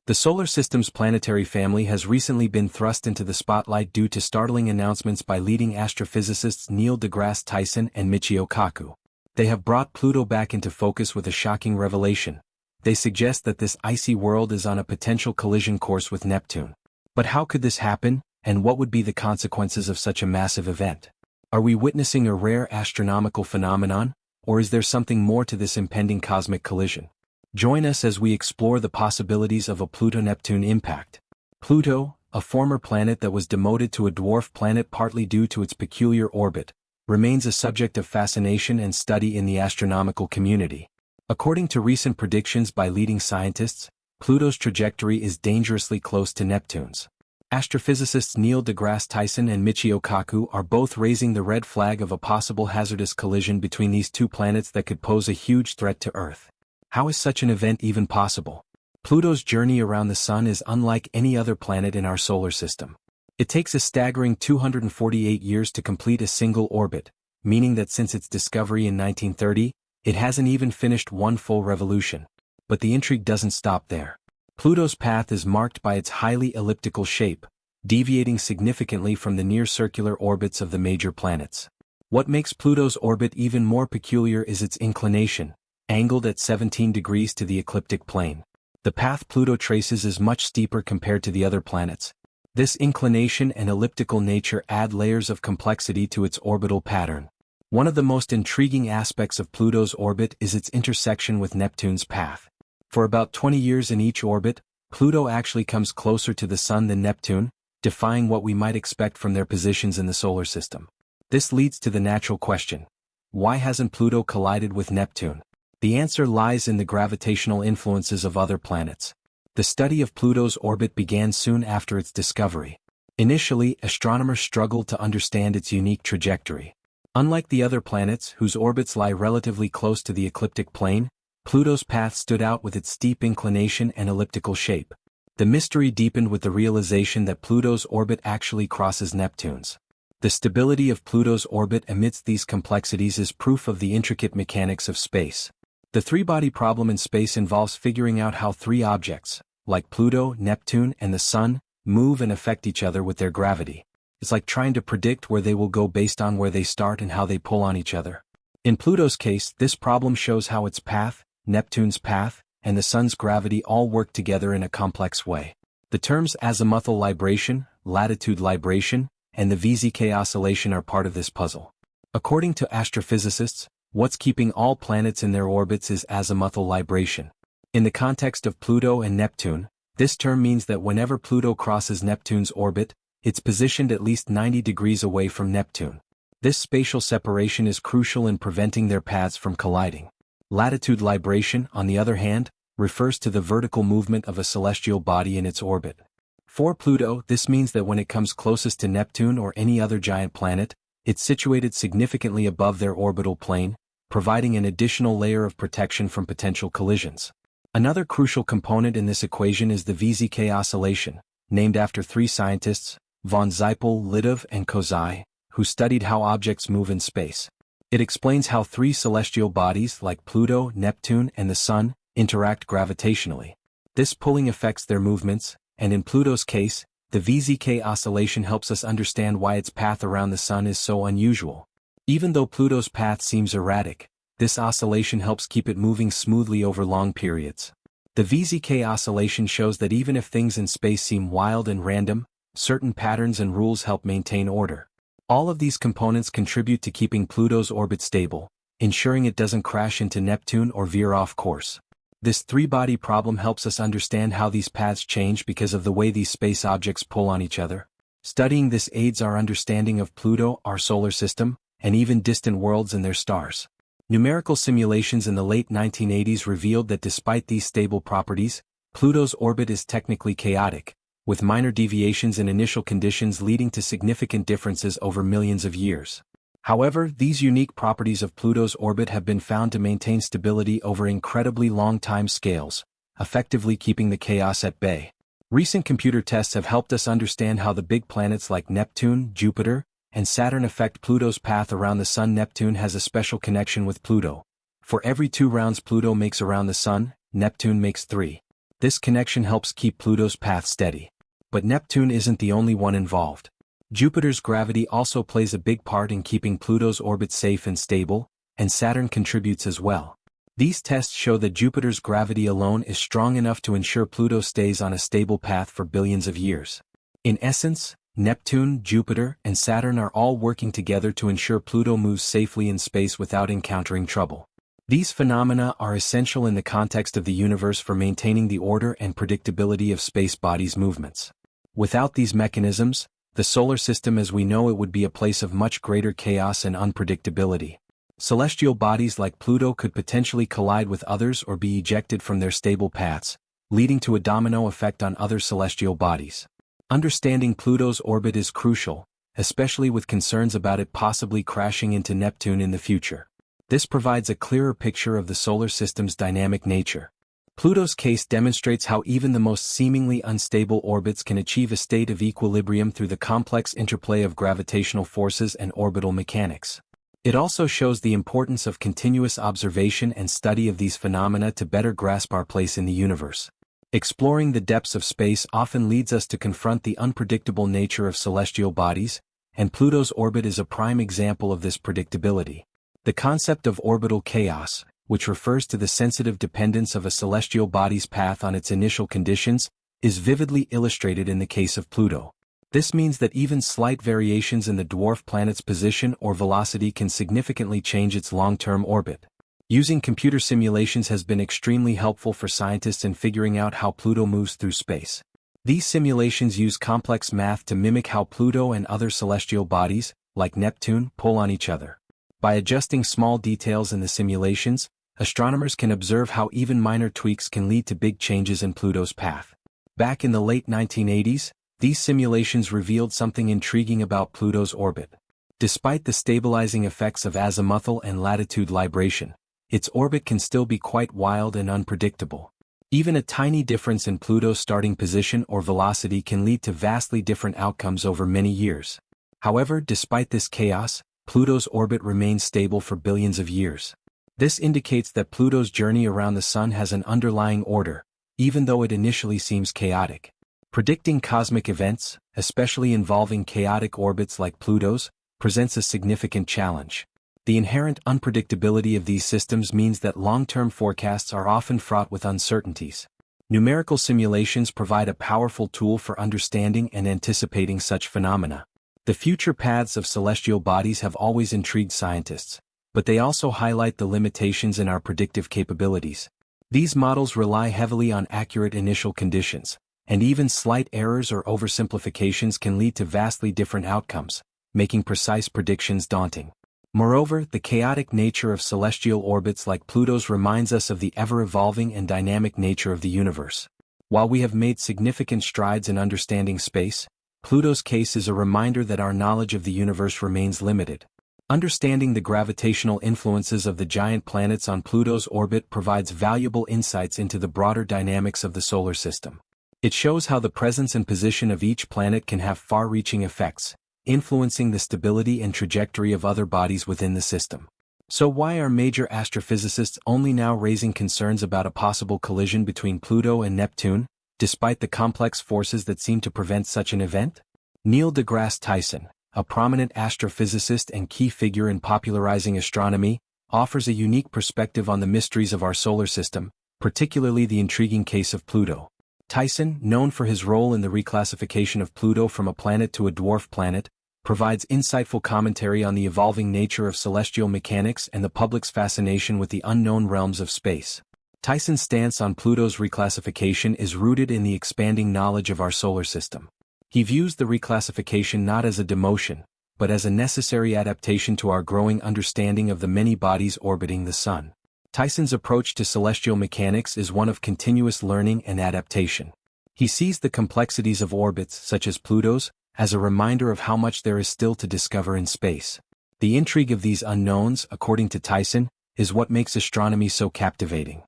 The Solar System's planetary family has recently been thrust into the spotlight due to startling announcements by leading astrophysicists Neil deGrasse Tyson and Michio Kaku. They have brought Pluto back into focus with a shocking revelation. They suggest that this icy world is on a potential collision course with Neptune. But how could this happen, and what would be the consequences of such a massive event? Are we witnessing a rare astronomical phenomenon, or is there something more to this impending cosmic collision? Join us as we explore the possibilities of a Pluto-Neptune impact. Pluto, a former planet that was demoted to a dwarf planet partly due to its peculiar orbit, remains a subject of fascination and study in the astronomical community. According to recent predictions by leading scientists, Pluto's trajectory is dangerously close to Neptune's. Astrophysicists Neil deGrasse Tyson and Michio Kaku are both raising the red flag of a possible hazardous collision between these two planets that could pose a huge threat to Earth. How is such an event even possible? Pluto's journey around the Sun is unlike any other planet in our solar system. It takes a staggering 248 years to complete a single orbit, meaning that since its discovery in 1930, it hasn't even finished one full revolution. But the intrigue doesn't stop there. Pluto's path is marked by its highly elliptical shape, deviating significantly from the near-circular orbits of the major planets. What makes Pluto's orbit even more peculiar is its inclination, angled at 17 degrees to the ecliptic plane. The path Pluto traces is much steeper compared to the other planets. This inclination and elliptical nature add layers of complexity to its orbital pattern. One of the most intriguing aspects of Pluto's orbit is its intersection with Neptune's path. For about 20 years in each orbit, Pluto actually comes closer to the Sun than Neptune, defying what we might expect from their positions in the solar system. This leads to the natural question: why hasn't Pluto collided with Neptune? The answer lies in the gravitational influences of other planets. The study of Pluto's orbit began soon after its discovery. Initially, astronomers struggled to understand its unique trajectory. Unlike the other planets, whose orbits lie relatively close to the ecliptic plane, Pluto's path stood out with its steep inclination and elliptical shape. The mystery deepened with the realization that Pluto's orbit actually crosses Neptune's. The stability of Pluto's orbit amidst these complexities is proof of the intricate mechanics of space. The three-body problem in space involves figuring out how three objects, like Pluto, Neptune, and the Sun, move and affect each other with their gravity. It's like trying to predict where they will go based on where they start and how they pull on each other. In Pluto's case, this problem shows how its path, Neptune's path, and the Sun's gravity all work together in a complex way. The terms azimuthal libration, latitude libration, and the VZK oscillation are part of this puzzle. According to astrophysicists, what's keeping all planets in their orbits is azimuthal libration. In the context of Pluto and Neptune, this term means that whenever Pluto crosses Neptune's orbit, it's positioned at least 90 degrees away from Neptune. This spatial separation is crucial in preventing their paths from colliding. Latitude libration, on the other hand, refers to the vertical movement of a celestial body in its orbit. For Pluto, this means that when it comes closest to Neptune or any other giant planet, it's situated significantly above their orbital plane, providing an additional layer of protection from potential collisions. Another crucial component in this equation is the VZK oscillation, named after three scientists, von Zeipel, Lidov, and Kozai, who studied how objects move in space. It explains how three celestial bodies like Pluto, Neptune, and the Sun interact gravitationally. This pulling affects their movements, and in Pluto's case, the VZK oscillation helps us understand why its path around the Sun is so unusual. Even though Pluto's path seems erratic, this oscillation helps keep it moving smoothly over long periods. The VZK oscillation shows that even if things in space seem wild and random, certain patterns and rules help maintain order. All of these components contribute to keeping Pluto's orbit stable, ensuring it doesn't crash into Neptune or veer off course. This three-body problem helps us understand how these paths change because of the way these space objects pull on each other. Studying this aids our understanding of Pluto, our solar system, and even distant worlds and their stars. Numerical simulations in the late 1980s revealed that despite these stable properties, Pluto's orbit is technically chaotic, with minor deviations in initial conditions leading to significant differences over millions of years. However, these unique properties of Pluto's orbit have been found to maintain stability over incredibly long time scales, effectively keeping the chaos at bay. Recent computer tests have helped us understand how the big planets like Neptune, Jupiter, and Saturn affect Pluto's path around the Sun. Neptune has a special connection with Pluto. For every 2 rounds Pluto makes around the Sun, Neptune makes 3. This connection helps keep Pluto's path steady. But Neptune isn't the only one involved. Jupiter's gravity also plays a big part in keeping Pluto's orbit safe and stable, and Saturn contributes as well. These tests show that Jupiter's gravity alone is strong enough to ensure Pluto stays on a stable path for billions of years. In essence, Neptune, Jupiter, and Saturn are all working together to ensure Pluto moves safely in space without encountering trouble. These phenomena are essential in the context of the universe for maintaining the order and predictability of space bodies' movements. Without these mechanisms, the solar system as we know it would be a place of much greater chaos and unpredictability. Celestial bodies like Pluto could potentially collide with others or be ejected from their stable paths, leading to a domino effect on other celestial bodies. Understanding Pluto's orbit is crucial, especially with concerns about it possibly crashing into Neptune in the future. This provides a clearer picture of the solar system's dynamic nature. Pluto's case demonstrates how even the most seemingly unstable orbits can achieve a state of equilibrium through the complex interplay of gravitational forces and orbital mechanics. It also shows the importance of continuous observation and study of these phenomena to better grasp our place in the universe. Exploring the depths of space often leads us to confront the unpredictable nature of celestial bodies, and Pluto's orbit is a prime example of this predictability. The concept of orbital chaos, which refers to the sensitive dependence of a celestial body's path on its initial conditions, is vividly illustrated in the case of Pluto. This means that even slight variations in the dwarf planet's position or velocity can significantly change its long-term orbit. Using computer simulations has been extremely helpful for scientists in figuring out how Pluto moves through space. These simulations use complex math to mimic how Pluto and other celestial bodies, like Neptune, pull on each other. By adjusting small details in the simulations, astronomers can observe how even minor tweaks can lead to big changes in Pluto's path. Back in the late 1980s, these simulations revealed something intriguing about Pluto's orbit. Despite the stabilizing effects of azimuthal and latitude libration, its orbit can still be quite wild and unpredictable. Even a tiny difference in Pluto's starting position or velocity can lead to vastly different outcomes over many years. However, despite this chaos, Pluto's orbit remains stable for billions of years. This indicates that Pluto's journey around the Sun has an underlying order, even though it initially seems chaotic. Predicting cosmic events, especially involving chaotic orbits like Pluto's, presents a significant challenge. The inherent unpredictability of these systems means that long-term forecasts are often fraught with uncertainties. Numerical simulations provide a powerful tool for understanding and anticipating such phenomena. The future paths of celestial bodies have always intrigued scientists, but they also highlight the limitations in our predictive capabilities. These models rely heavily on accurate initial conditions, and even slight errors or oversimplifications can lead to vastly different outcomes, making precise predictions daunting. Moreover, the chaotic nature of celestial orbits like Pluto's reminds us of the ever-evolving and dynamic nature of the universe. While we have made significant strides in understanding space, Pluto's case is a reminder that our knowledge of the universe remains limited. Understanding the gravitational influences of the giant planets on Pluto's orbit provides valuable insights into the broader dynamics of the solar system. It shows how the presence and position of each planet can have far-reaching effects, influencing the stability and trajectory of other bodies within the system. So why are major astrophysicists only now raising concerns about a possible collision between Pluto and Neptune, despite the complex forces that seem to prevent such an event? Neil deGrasse Tyson, a prominent astrophysicist and key figure in popularizing astronomy, offers a unique perspective on the mysteries of our solar system, particularly the intriguing case of Pluto. Tyson, known for his role in the reclassification of Pluto from a planet to a dwarf planet, provides insightful commentary on the evolving nature of celestial mechanics and the public's fascination with the unknown realms of space. Tyson's stance on Pluto's reclassification is rooted in the expanding knowledge of our solar system. He views the reclassification not as a demotion, but as a necessary adaptation to our growing understanding of the many bodies orbiting the Sun. Tyson's approach to celestial mechanics is one of continuous learning and adaptation. He sees the complexities of orbits, such as Pluto's, as a reminder of how much there is still to discover in space. The intrigue of these unknowns, according to Tyson, is what makes astronomy so captivating.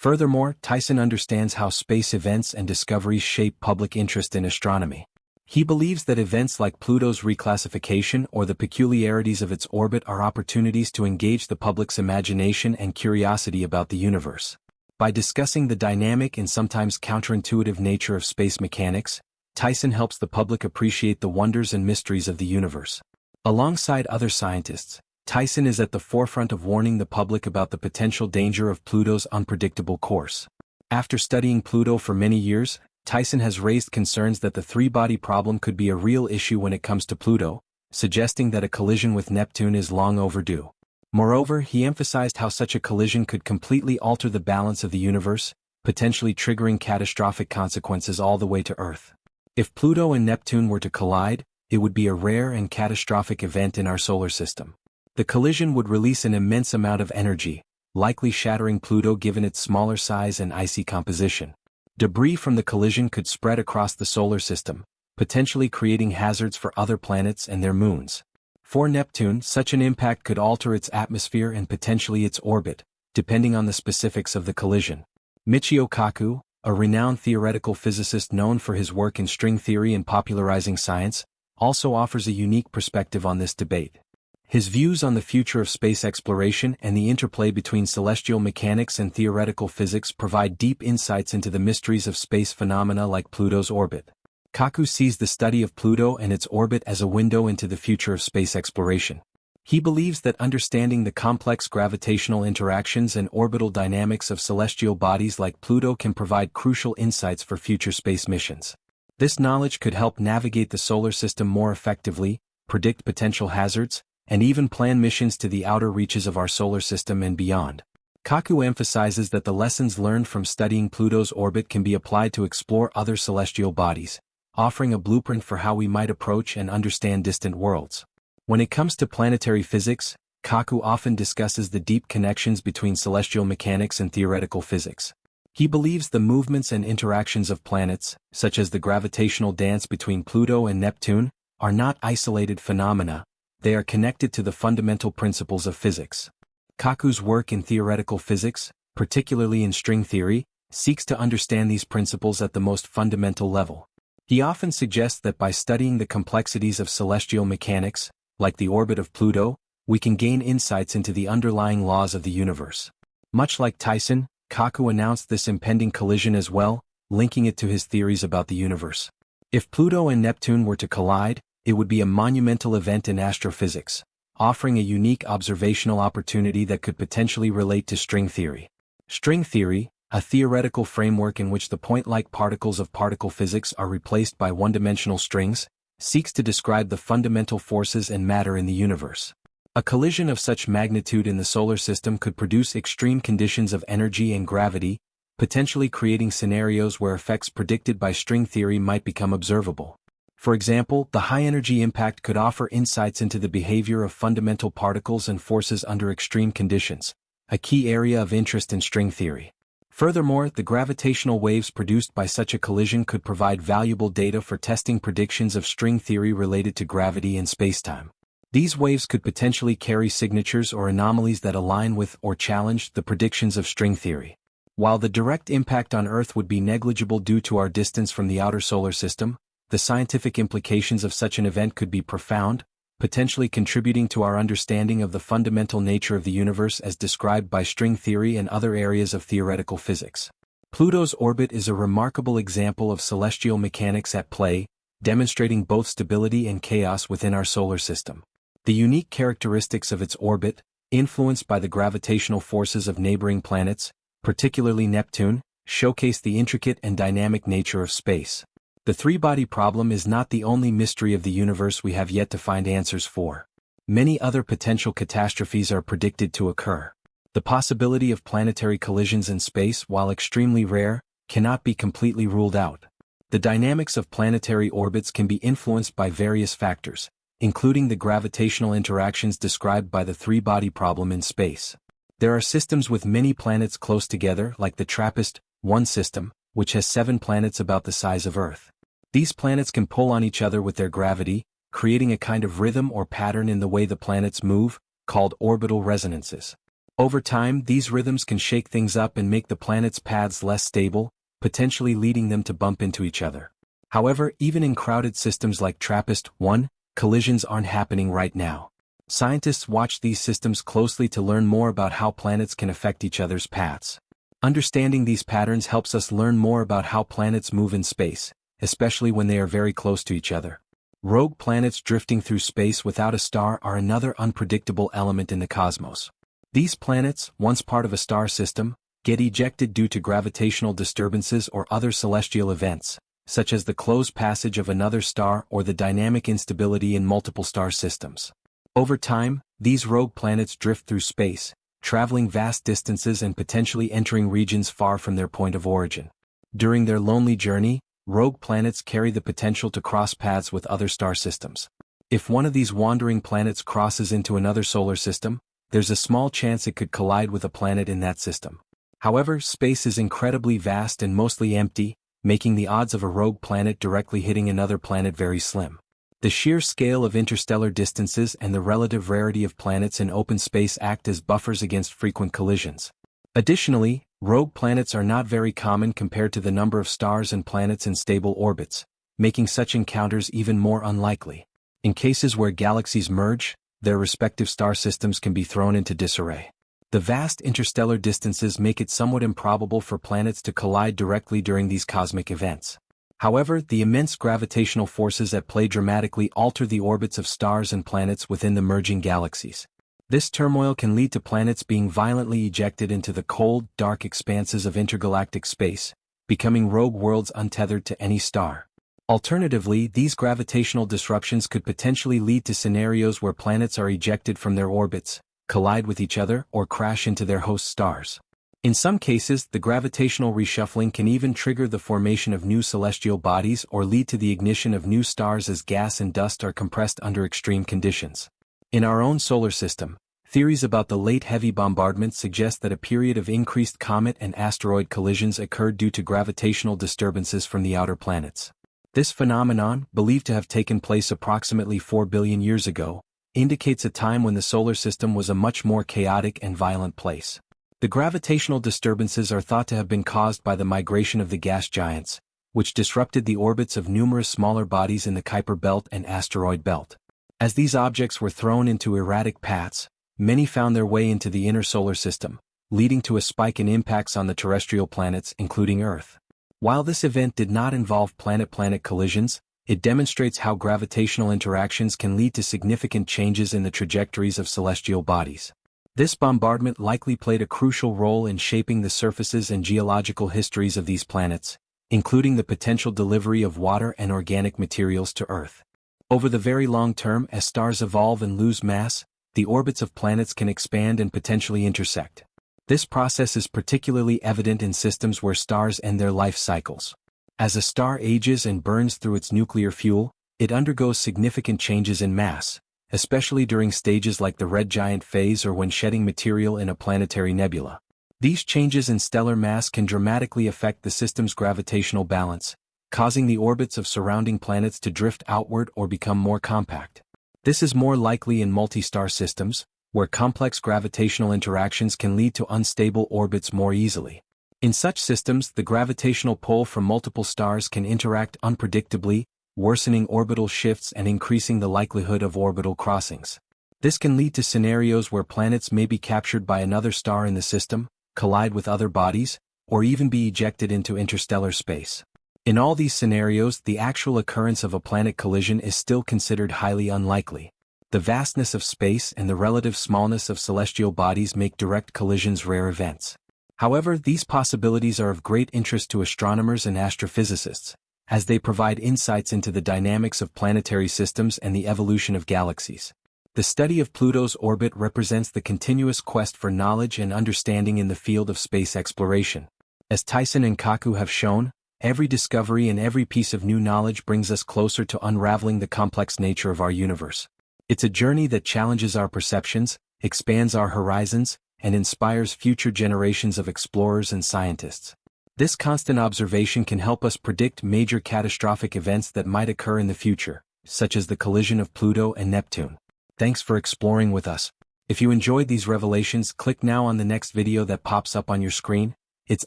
Furthermore, Tyson understands how space events and discoveries shape public interest in astronomy. He believes that events like Pluto's reclassification or the peculiarities of its orbit are opportunities to engage the public's imagination and curiosity about the universe. By discussing the dynamic and sometimes counterintuitive nature of space mechanics, Tyson helps the public appreciate the wonders and mysteries of the universe. Alongside other scientists, Tyson is at the forefront of warning the public about the potential danger of Pluto's unpredictable course. After studying Pluto for many years, Tyson has raised concerns that the three-body problem could be a real issue when it comes to Pluto, suggesting that a collision with Neptune is long overdue. Moreover, he emphasized how such a collision could completely alter the balance of the universe, potentially triggering catastrophic consequences all the way to Earth. If Pluto and Neptune were to collide, it would be a rare and catastrophic event in our solar system. The collision would release an immense amount of energy, likely shattering Pluto given its smaller size and icy composition. Debris from the collision could spread across the solar system, potentially creating hazards for other planets and their moons. For Neptune, such an impact could alter its atmosphere and potentially its orbit, depending on the specifics of the collision. Michio Kaku, a renowned theoretical physicist known for his work in string theory and popularizing science, also offers a unique perspective on this debate. His views on the future of space exploration and the interplay between celestial mechanics and theoretical physics provide deep insights into the mysteries of space phenomena like Pluto's orbit. Kaku sees the study of Pluto and its orbit as a window into the future of space exploration. He believes that understanding the complex gravitational interactions and orbital dynamics of celestial bodies like Pluto can provide crucial insights for future space missions. This knowledge could help navigate the solar system more effectively, predict potential hazards, and even plan missions to the outer reaches of our solar system and beyond. Kaku emphasizes that the lessons learned from studying Pluto's orbit can be applied to explore other celestial bodies, offering a blueprint for how we might approach and understand distant worlds. When it comes to planetary physics, Kaku often discusses the deep connections between celestial mechanics and theoretical physics. He believes the movements and interactions of planets, such as the gravitational dance between Pluto and Neptune, are not isolated phenomena. They are connected to the fundamental principles of physics. Kaku's work in theoretical physics, particularly in string theory, seeks to understand these principles at the most fundamental level. He often suggests that by studying the complexities of celestial mechanics, like the orbit of Pluto, we can gain insights into the underlying laws of the universe. Much like Tyson, Kaku announced this impending collision as well, linking it to his theories about the universe. If Pluto and Neptune were to collide, it would be a monumental event in astrophysics, offering a unique observational opportunity that could potentially relate to string theory. String theory, a theoretical framework in which the point-like particles of particle physics are replaced by one-dimensional strings, seeks to describe the fundamental forces and matter in the universe. A collision of such magnitude in the solar system could produce extreme conditions of energy and gravity, potentially creating scenarios where effects predicted by string theory might become observable. For example, the high-energy impact could offer insights into the behavior of fundamental particles and forces under extreme conditions, a key area of interest in string theory. Furthermore, the gravitational waves produced by such a collision could provide valuable data for testing predictions of string theory related to gravity and spacetime. These waves could potentially carry signatures or anomalies that align with or challenge the predictions of string theory. While the direct impact on Earth would be negligible due to our distance from the outer solar system, the scientific implications of such an event could be profound, potentially contributing to our understanding of the fundamental nature of the universe as described by string theory and other areas of theoretical physics. Pluto's orbit is a remarkable example of celestial mechanics at play, demonstrating both stability and chaos within our solar system. The unique characteristics of its orbit, influenced by the gravitational forces of neighboring planets, particularly Neptune, showcase the intricate and dynamic nature of space. The three-body problem is not the only mystery of the universe we have yet to find answers for. Many other potential catastrophes are predicted to occur. The possibility of planetary collisions in space, while extremely rare, cannot be completely ruled out. The dynamics of planetary orbits can be influenced by various factors, including the gravitational interactions described by the three-body problem in space. There are systems with many planets close together, like the TRAPPIST-1 system, which has 7 planets about the size of Earth. These planets can pull on each other with their gravity, creating a kind of rhythm or pattern in the way the planets move, called orbital resonances. Over time, these rhythms can shake things up and make the planets' paths less stable, potentially leading them to bump into each other. However, even in crowded systems like TRAPPIST-1, collisions aren't happening right now. Scientists watch these systems closely to learn more about how planets can affect each other's paths. Understanding these patterns helps us learn more about how planets move in space, especially when they are very close to each other. Rogue planets drifting through space without a star are another unpredictable element in the cosmos. These planets, once part of a star system, get ejected due to gravitational disturbances or other celestial events, such as the close passage of another star or the dynamic instability in multiple star systems. Over time, these rogue planets drift through space, traveling vast distances and potentially entering regions far from their point of origin. During their lonely journey, rogue planets carry the potential to cross paths with other star systems. If one of these wandering planets crosses into another solar system, there's a small chance it could collide with a planet in that system. However, space is incredibly vast and mostly empty, making the odds of a rogue planet directly hitting another planet very slim. The sheer scale of interstellar distances and the relative rarity of planets in open space act as buffers against frequent collisions. Additionally, rogue planets are not very common compared to the number of stars and planets in stable orbits, making such encounters even more unlikely. In cases where galaxies merge, their respective star systems can be thrown into disarray. The vast interstellar distances make it somewhat improbable for planets to collide directly during these cosmic events. However, the immense gravitational forces at play dramatically alter the orbits of stars and planets within the merging galaxies. This turmoil can lead to planets being violently ejected into the cold, dark expanses of intergalactic space, becoming rogue worlds untethered to any star. Alternatively, these gravitational disruptions could potentially lead to scenarios where planets are ejected from their orbits, collide with each other, or crash into their host stars. In some cases, the gravitational reshuffling can even trigger the formation of new celestial bodies or lead to the ignition of new stars as gas and dust are compressed under extreme conditions. In our own solar system, theories about the late heavy bombardment suggest that a period of increased comet and asteroid collisions occurred due to gravitational disturbances from the outer planets. This phenomenon, believed to have taken place approximately 4 billion years ago, indicates a time when the solar system was a much more chaotic and violent place. The gravitational disturbances are thought to have been caused by the migration of the gas giants, which disrupted the orbits of numerous smaller bodies in the Kuiper belt and asteroid belt. As these objects were thrown into erratic paths, many found their way into the inner solar system, leading to a spike in impacts on the terrestrial planets, including Earth. While this event did not involve planet-planet collisions, it demonstrates how gravitational interactions can lead to significant changes in the trajectories of celestial bodies. This bombardment likely played a crucial role in shaping the surfaces and geological histories of these planets, including the potential delivery of water and organic materials to Earth. Over the very long term, as stars evolve and lose mass, the orbits of planets can expand and potentially intersect. This process is particularly evident in systems where stars end their life cycles. As a star ages and burns through its nuclear fuel, it undergoes significant changes in mass, especially during stages like the red giant phase or when shedding material in a planetary nebula. These changes in stellar mass can dramatically affect the system's gravitational balance, causing the orbits of surrounding planets to drift outward or become more compact. This is more likely in multi-star systems, where complex gravitational interactions can lead to unstable orbits more easily. In such systems, the gravitational pull from multiple stars can interact unpredictably, worsening orbital shifts and increasing the likelihood of orbital crossings. This can lead to scenarios where planets may be captured by another star in the system, collide with other bodies, or even be ejected into interstellar space. In all these scenarios, the actual occurrence of a planet collision is still considered highly unlikely. The vastness of space and the relative smallness of celestial bodies make direct collisions rare events. However, these possibilities are of great interest to astronomers and astrophysicists, as they provide insights into the dynamics of planetary systems and the evolution of galaxies. The study of Pluto's orbit represents the continuous quest for knowledge and understanding in the field of space exploration. As Tyson and Kaku have shown, every discovery and every piece of new knowledge brings us closer to unraveling the complex nature of our universe. It's a journey that challenges our perceptions, expands our horizons, and inspires future generations of explorers and scientists. This constant observation can help us predict major catastrophic events that might occur in the future, such as the collision of Pluto and Neptune. Thanks for exploring with us. If you enjoyed these revelations, click now on the next video that pops up on your screen. It's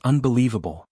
unbelievable.